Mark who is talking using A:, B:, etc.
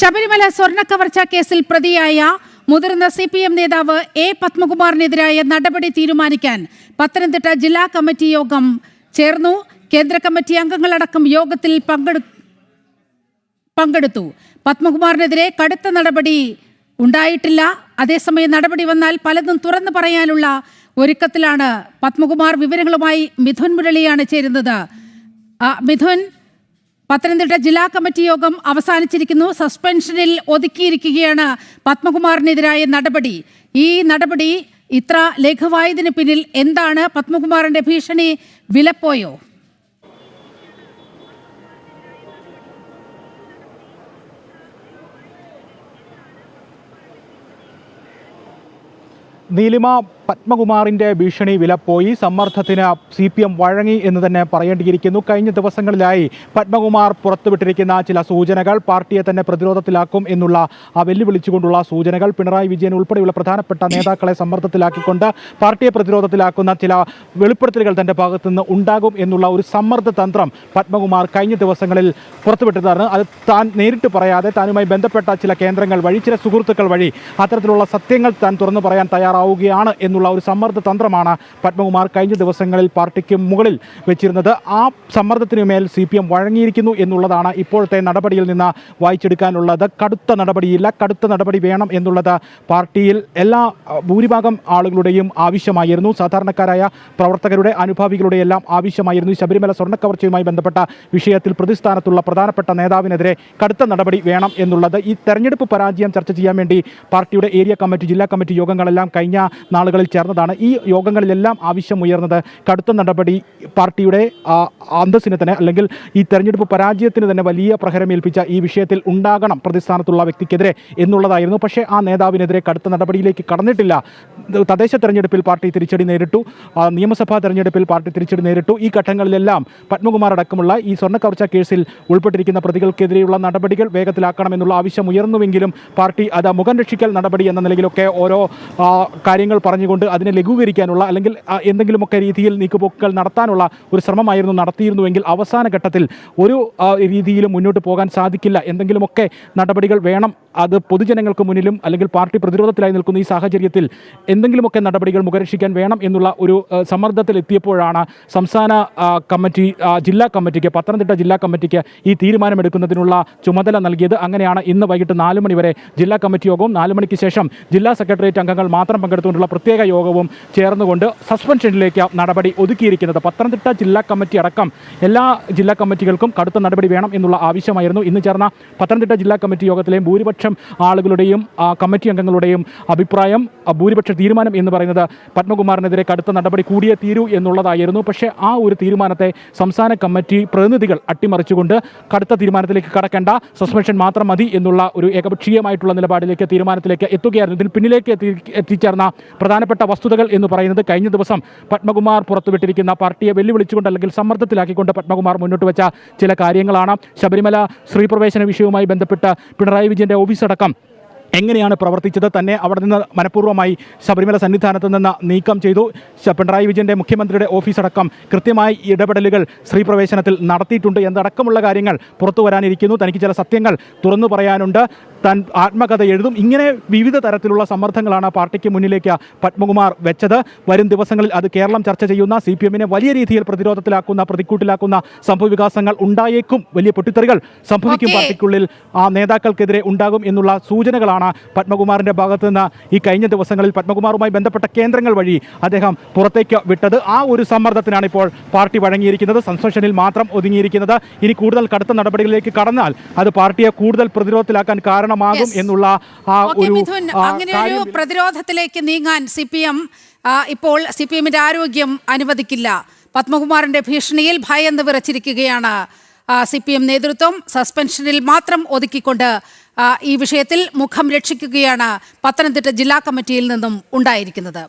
A: ശബരിമല സ്വർണ്ണക്കവർച്ച കേസിൽ പ്രതിയായ മുതിർന്ന CPM നേതാവ് എ പത്മകുമാറിനെതിരായ നടപടി തീരുമാനിക്കാൻ പത്തനംതിട്ട ജില്ലാ കമ്മിറ്റി യോഗം ചേർന്നു. കേന്ദ്ര കമ്മിറ്റി അംഗങ്ങളടക്കം യോഗത്തിൽ പങ്കെടുത്തു. പത്മകുമാറിനെതിരെ കടുത്ത നടപടി ഉണ്ടായിട്ടില്ല. അതേസമയം നടപടി വന്നാൽ പലതും തുറന്നു പറയാനുള്ള ഒരുക്കത്തിലാണ് പത്മകുമാർ. വിവരങ്ങളുമായി മിഥുൻ മുരളിയാണ് ചേരുന്നത്. മിഥുൻ, പത്തനംതിട്ട ജില്ലാ കമ്മിറ്റി യോഗം അവസാനിച്ചിരിക്കുന്നു. സസ്പെൻഷനിൽ ഒതുക്കിയിരിക്കുകയാണ് പത്മകുമാറിനെതിരായ നടപടി. ഈ നടപടി ഇത്ര ലഘുവായതിന് പിന്നിൽ എന്താണ്? പത്മകുമാറിന്റെ ഭീഷണി വിലപ്പോയോ?
B: നീലിമ, പത്മകുമാറിൻ്റെ ഭീഷണി വിലപ്പോയി. സമ്മർദ്ദത്തിന് CPM വഴങ്ങി എന്ന് തന്നെ പറയേണ്ടിയിരിക്കുന്നു. കഴിഞ്ഞ ദിവസങ്ങളിലായി പത്മകുമാർ പുറത്തുവിട്ടിരിക്കുന്ന ചില സൂചനകൾ പാർട്ടിയെ തന്നെ പ്രതിരോധത്തിലാക്കും എന്നുള്ള വെല്ലുവിളിച്ചുകൊണ്ടുള്ള സൂചനകൾ, പിണറായി വിജയൻ ഉൾപ്പെടെയുള്ള പ്രധാനപ്പെട്ട നേതാക്കളെ സമ്മർദ്ദത്തിലാക്കിക്കൊണ്ട് പാർട്ടിയെ പ്രതിരോധത്തിലാക്കുന്ന ചില വെളിപ്പെടുത്തലുകൾ തൻ്റെ ഭാഗത്തുനിന്ന് ഉണ്ടാകും എന്നുള്ള ഒരു സമ്മർദ്ദ തന്ത്രം പത്മകുമാർ കഴിഞ്ഞ ദിവസങ്ങളിൽ പുറത്തുവിട്ടതാണ്. അത് താൻ നേരിട്ട് പറയാതെ താനുമായി ബന്ധപ്പെട്ട ചില കേന്ദ്രങ്ങൾ വഴി, ചില സുഹൃത്തുക്കൾ വഴി അത്തരത്തിലുള്ള സത്യങ്ങൾ താൻ തുറന്നു പറയാൻ തയ്യാറാവുകയാണ് എന്നുള്ള ഒരു സമ്മർദ്ദ തന്ത്രമാണ് പത്മകുമാർ കഴിഞ്ഞ ദിവസങ്ങളിൽ പാർട്ടിക്ക് മുകളിൽ വെച്ചിരുന്നത്. ആ സമ്മർദ്ദത്തിനു മേൽ CPM വഴങ്ങിയിരിക്കുന്നു എന്നുള്ളതാണ് ഇപ്പോഴത്തെ നടപടിയിൽ നിന്ന് വായിച്ചെടുക്കാനുള്ളത്. കടുത്ത നടപടിയില്ല, കടുത്ത നടപടി വേണം എന്നുള്ളത് പാർട്ടിയിൽ ഭൂരിഭാഗം ആളുകളുടെയും ആവശ്യമായിരുന്നു. സാധാരണക്കാരായ പ്രവർത്തകരുടെ, അനുഭാവികളുടെ എല്ലാം ആവശ്യമായിരുന്നു. ശബരിമല സ്വർണ്ണക്കവർച്ചയുമായി ബന്ധപ്പെട്ട വിഷയത്തിൽ പ്രതിസ്ഥാനത്തുള്ള പ്രധാനപ്പെട്ട നേതാവിനെതിരെ കടുത്ത നടപടി വേണം എന്നുള്ളത്. ഈ തെരഞ്ഞെടുപ്പ് പരാജയം ചർച്ച ചെയ്യാൻ വേണ്ടി പാർട്ടിയുടെ ഏരിയ കമ്മിറ്റി, ജില്ലാ കമ്മിറ്റി യോഗങ്ങളെല്ലാം കഴിഞ്ഞ നാളുകളിൽ ചേർന്നതാണ്. ഈ യോഗങ്ങളിലെല്ലാം ആവശ്യമുയർന്നത് കടുത്ത നടപടി പാർട്ടിയുടെ അന്തസ്സിന് തന്നെ, അല്ലെങ്കിൽ ഈ തെരഞ്ഞെടുപ്പ് പരാജയത്തിന് തന്നെ വലിയ പ്രഹരമേൽപ്പിച്ച ഈ വിഷയത്തിൽ ഉണ്ടാകണം പ്രതിസ്ഥാനത്തുള്ള വ്യക്തിക്കെതിരെ എന്നുള്ളതായിരുന്നു. പക്ഷേ ആ നേതാവിനെതിരെ കടുത്ത നടപടിയിലേക്ക് കടന്നിട്ടില്ല. തദ്ദേശ തെരഞ്ഞെടുപ്പിൽ പാർട്ടി തിരിച്ചടി നേരിട്ടു, നിയമസഭാ തെരഞ്ഞെടുപ്പിൽ പാർട്ടി തിരിച്ചടി നേരിട്ടു. ഈ ഘട്ടങ്ങളിലെല്ലാം പത്മകുമാർ അടക്കമുള്ള ഈ സ്വർണ്ണക്കവർച്ച കേസിൽ ഉൾപ്പെട്ടിരിക്കുന്ന പ്രതികൾക്കെതിരെയുള്ള നടപടികൾ വേഗത്തിലാക്കണമെന്നുള്ള ആവശ്യം ഉയർന്നുവെങ്കിലും പാർട്ടി അത് മുഖം രക്ഷിക്കൽ നടപടി എന്ന നിലയിലൊക്കെ ഓരോ കാര്യങ്ങൾ പറഞ്ഞുകൊണ്ട് അതിനെ ലഘൂകരിക്കാനുള്ള, അല്ലെങ്കിൽ എന്തെങ്കിലുമൊക്കെ രീതിയിൽ നീക്കുപോക്കുകൾ നടത്താനുള്ള ഒരു ശ്രമമായിരുന്നു നടത്തിയിരുന്നുവെങ്കിൽ അവസാന ഘട്ടത്തിൽ ഒരു രീതിയിലും മുന്നോട്ട് പോകാൻ സാധിക്കില്ല, എന്തെങ്കിലുമൊക്കെ നടപടികൾ വേണം, അത് പൊതുജനങ്ങൾക്ക് മുന്നിലും അല്ലെങ്കിൽ പാർട്ടി പ്രതിരോധത്തിലായി നിൽക്കുന്ന ഈ സാഹചര്യത്തിൽ എന്തെങ്കിലുമൊക്കെ നടപടികൾ മുഖരക്ഷിക്കാൻ വേണം എന്നുള്ള ഒരു സമ്മർദ്ദത്തിൽ എത്തിയപ്പോഴാണ് സംസ്ഥാന കമ്മിറ്റി, ജില്ലാ കമ്മിറ്റിക്ക്, പത്തനംതിട്ട ജില്ലാ കമ്മിറ്റിക്ക് ഈ തീരുമാനമെടുക്കുന്നതിനുള്ള ചുമതല നൽകിയത്. അങ്ങനെയാണ് ഇന്ന് വൈകിട്ട് 4 മണി വരെ ജില്ലാ കമ്മിറ്റി യോഗവും 4 മണിക്ക് ശേഷം ജില്ലാ സെക്രട്ടേറിയറ്റ് അംഗങ്ങൾ മാത്രം പങ്കെടുത്തുകൊണ്ടുള്ള പ്രത്യേക യോഗവും ചേർന്നുകൊണ്ട് സസ്പെൻഷനിലേക്ക് നടപടി ഒതുക്കിയിരിക്കുന്നത്. പത്തനംതിട്ട ജില്ലാ കമ്മിറ്റി അടക്കം എല്ലാ ജില്ലാ കമ്മിറ്റികൾക്കും കടുത്ത നടപടി വേണം എന്നുള്ള ആവശ്യമായിരുന്നു. ഇന്ന് ചേർന്ന പത്തനംതിട്ട ജില്ലാ കമ്മിറ്റി യോഗത്തിലെയും ഭൂരിപക്ഷം ആളുകളുടെയും കമ്മിറ്റി അംഗങ്ങളുടെയും അഭിപ്രായം, ഭൂരിപക്ഷ തീരുമാനം എന്ന് പറയുന്നത് പത്മകുമാറിനെതിരെ കടുത്ത നടപടി കൂടിയേ തീരൂ എന്നുള്ളതായിരുന്നു. പക്ഷേ ആ ഒരു തീരുമാനത്തെ സംസ്ഥാന കമ്മിറ്റി പ്രതിനിധികൾ അട്ടിമറിച്ചുകൊണ്ട് കടുത്ത തീരുമാനത്തിലേക്ക് കടക്കേണ്ട, സസ്പെൻഷൻ മാത്രം മതി എന്നുള്ള ഒരു ഏകപക്ഷീയമായിട്ടുള്ള നിലപാടിലേക്ക്, തീരുമാനത്തിലേക്ക് എത്തുകയായിരുന്നു. ഇതിൽ പിന്നിലേക്ക് എത്തിച്ചേർന്ന പ്രധാനപ്പെട്ട വസ്തുതകൾ എന്ന് പറയുന്നത് കഴിഞ്ഞ ദിവസം പത്മകുമാർ പുറത്തുവിട്ടിരിക്കുന്ന പാർട്ടിയെ വെല്ലുവിളിച്ചുകൊണ്ട് അല്ലെങ്കിൽ സമ്മർദ്ദത്തിലാക്കിക്കൊണ്ട് പത്മകുമാർ മുന്നോട്ട് വെച്ച ചില കാര്യങ്ങളാണ്. ശബരിമല സ്ത്രീ പ്രവേശന വിഷയവുമായി ബന്ധപ്പെട്ട് പിണറായി വിജയൻ്റെ ഓഫീസടക്കം എങ്ങനെയാണ് പ്രവർത്തിച്ചത്, തന്നെ അവിടെ നിന്ന് മനഃപൂർവ്വമായി ശബരിമല സന്നിധാനത്ത് നിന്ന് നീക്കം ചെയ്തു. പിണറായി വിജയൻ്റെ, മുഖ്യമന്ത്രിയുടെ ഓഫീസടക്കം കൃത്യമായി ഇടപെടലുകൾ സ്ത്രീ പ്രവേശനത്തിൽ നടത്തിയിട്ടുണ്ട് എന്നടക്കമുള്ള കാര്യങ്ങൾ പുറത്തു വരാനിരിക്കുന്നു. തനിക്ക് ചില സത്യങ്ങൾ തുറന്നു പറയാനുണ്ട്, താൻ ആത്മകഥ എഴുതും. ഇങ്ങനെ വിവിധ തരത്തിലുള്ള സമ്മർദ്ദങ്ങളാണ് പാർട്ടിക്ക് മുന്നിലേക്ക് പത്മകുമാർ വെച്ചത്. വരും ദിവസങ്ങളിൽ അത് കേരളം ചർച്ച ചെയ്യുന്ന, CPM-നെ വലിയ രീതിയിൽ പ്രതിരോധത്തിലാക്കുന്ന, പ്രതിക്കൂട്ടിലാക്കുന്ന സംഭവവികാസങ്ങൾ ഉണ്ടായേക്കും. വലിയ പൊട്ടിത്തെറികൾ സംഭവിക്കും പാർട്ടിക്കുള്ളിൽ, ആ നേതാക്കൾക്കെതിരെ ഉണ്ടാകും എന്നുള്ള സൂചനകളാണ് പത്മകുമാറിൻ്റെ ഭാഗത്തു നിന്ന് ഈ കഴിഞ്ഞ ദിവസങ്ങളിൽ പത്മകുമാറുമായി ബന്ധപ്പെട്ട കേന്ദ്രങ്ങൾ വഴി അദ്ദേഹം പുറത്തേക്ക് വിട്ടത്. ആ ഒരു സമ്മർദ്ദത്തിനാണ് ഇപ്പോൾ പാർട്ടി വഴങ്ങിയിരിക്കുന്നത്, സസ്പെൻഷനിൽ മാത്രം ഒതുങ്ങിയിരിക്കുന്നത്. ഇനി കൂടുതൽ കടുത്ത നടപടികളിലേക്ക് കടന്നാൽ അത് പാർട്ടിയെ കൂടുതൽ പ്രതിരോധത്തിലാക്കാൻ കാരണമാകും എന്നുള്ള
A: അങ്ങനെ ഒരു പ്രതിരോധത്തിലേക്ക് നീങ്ങാൻ ഇപ്പോൾ CPM-ന്റെ ആരോഗ്യം അനുവദിക്കില്ല. പത്മകുമാറിന്റെ ഭീഷണിയിൽ ഭയന്ന് വിറച്ചിരിക്കുകയാണ് CPM നേതൃത്വം. സസ്പെൻഷനിൽ മാത്രം ഒതുക്കിക്കൊണ്ട് ഈ വിഷയത്തിൽ മുഖം രക്ഷിക്കുകയാണ് പത്തനംതിട്ട ജില്ലാ കമ്മിറ്റിയിൽ നിന്നും ഉണ്ടായിരിക്കുന്നത്.